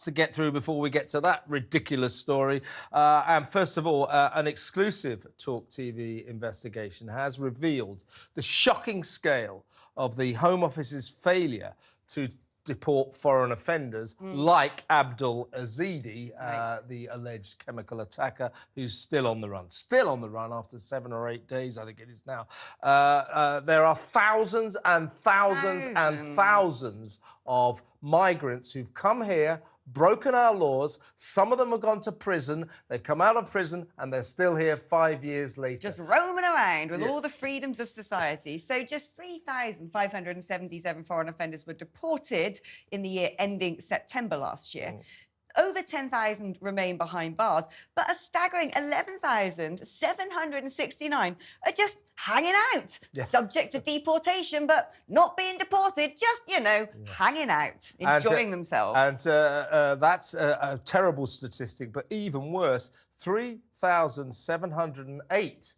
to get through before we get to that ridiculous story. And first of all, an exclusive Talk TV investigation has revealed the shocking scale of the Home Office's failure to deport foreign offenders like Abdul Azidi, the alleged chemical attacker, who's still on the run. Still on the run after 7 or 8 days, I think it is now. There are thousands and thousands and thousands of migrants who've come here, broken our laws. Some of them have gone to prison. They've come out of prison and they're still here 5 years later. Just roaming around with all the freedoms of society. So just 3,577 foreign offenders were deported in the year ending September last year. Over 10,000 remain behind bars, but a staggering 11,769 are just hanging out, subject to deportation, but not being deported, just, you know, hanging out, enjoying themselves. And that's a terrible statistic, but even worse, 3,708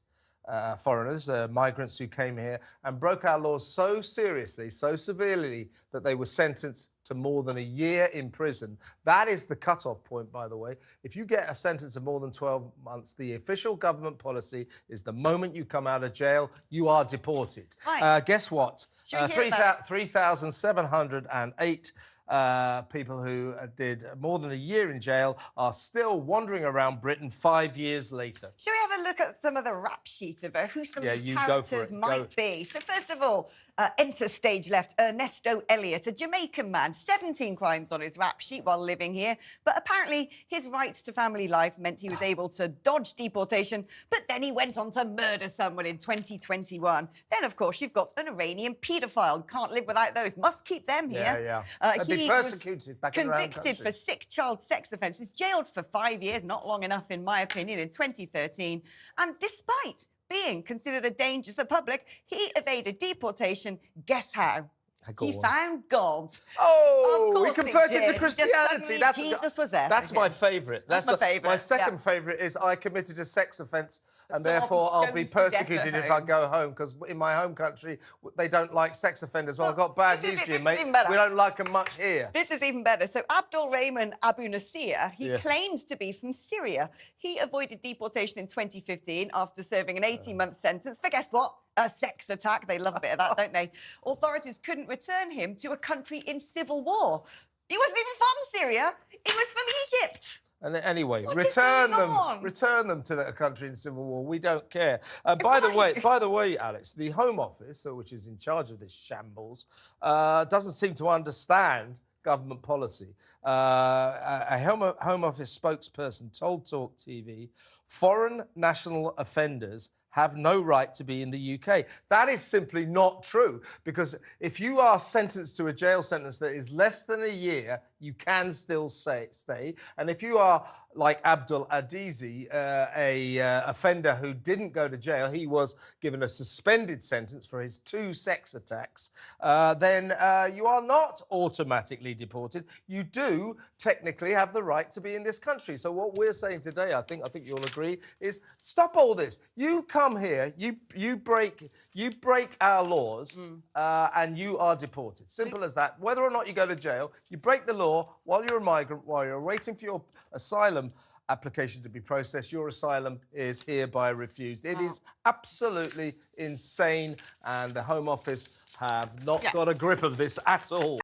foreigners, migrants who came here and broke our laws so seriously, so severely, that they were sentenced to more than a year in prison. That is the cut-off point, by the way. If you get a sentence of more than 12 months, the official government policy is the moment you come out of jail, you are deported. Right. Guess what? 3,708 people who did more than a year in jail are still wandering around Britain 5 years later. Shall we have a look at some of the rap sheet of who some of these go characters for it. might be? So first of all, enter stage left Ernesto Elliott, a Jamaican man, 17 crimes on his rap sheet while living here, but apparently his right to family life meant he was able to dodge deportation, but then he went on to murder someone in 2021. Then, of course, you've got an Iranian paedophile. Can't live without those. Must keep them here. He persecuted back in convicted for 6 child sex offences, jailed for 5 years, not long enough in my opinion, in 2013. And despite being considered a danger to the public, he evaded deportation. Guess how? He found God. Oh, he converted to Christianity. Jesus was there. That's my favourite. That's my favourite. My second favourite is I committed a sex offence and therefore I'll be persecuted if I go home, because in my home country they don't like sex offenders. Well, I've got bad news for you, mate. We don't like them much here. This is even better. So Abdul Rahman Abu Nasir, he claims to be from Syria. He avoided deportation in 2015 after serving an 18-month sentence for, guess what? A sex attack. They love a bit of that, don't they? Authorities couldn't return him to a country in civil war. He wasn't even from Syria. He was from Egypt. And anyway, return them to that country in civil war. We don't care. By the way, Alex, the Home Office, which is in charge of this shambles, doesn't seem to understand government policy. A Home Office spokesperson told Talk TV, foreign national offenders have no right to be in the UK. That is simply not true, because if you are sentenced to a jail sentence that is less than a year, you can still stay. And if you are like Abdul Adizi, a offender who didn't go to jail, he was given a suspended sentence for his 2 sex attacks, then you are not automatically deported. You do technically have the right to be in this country. So what we're saying today, I think you'll agree, is stop all this. You come here, you break our laws, and you are deported. Simple as that. Whether or not you go to jail, you break the law while you're a migrant, while you're waiting for your asylum application to be processed, your asylum is hereby refused. It is absolutely insane, and the Home Office have not got a grip of this at all.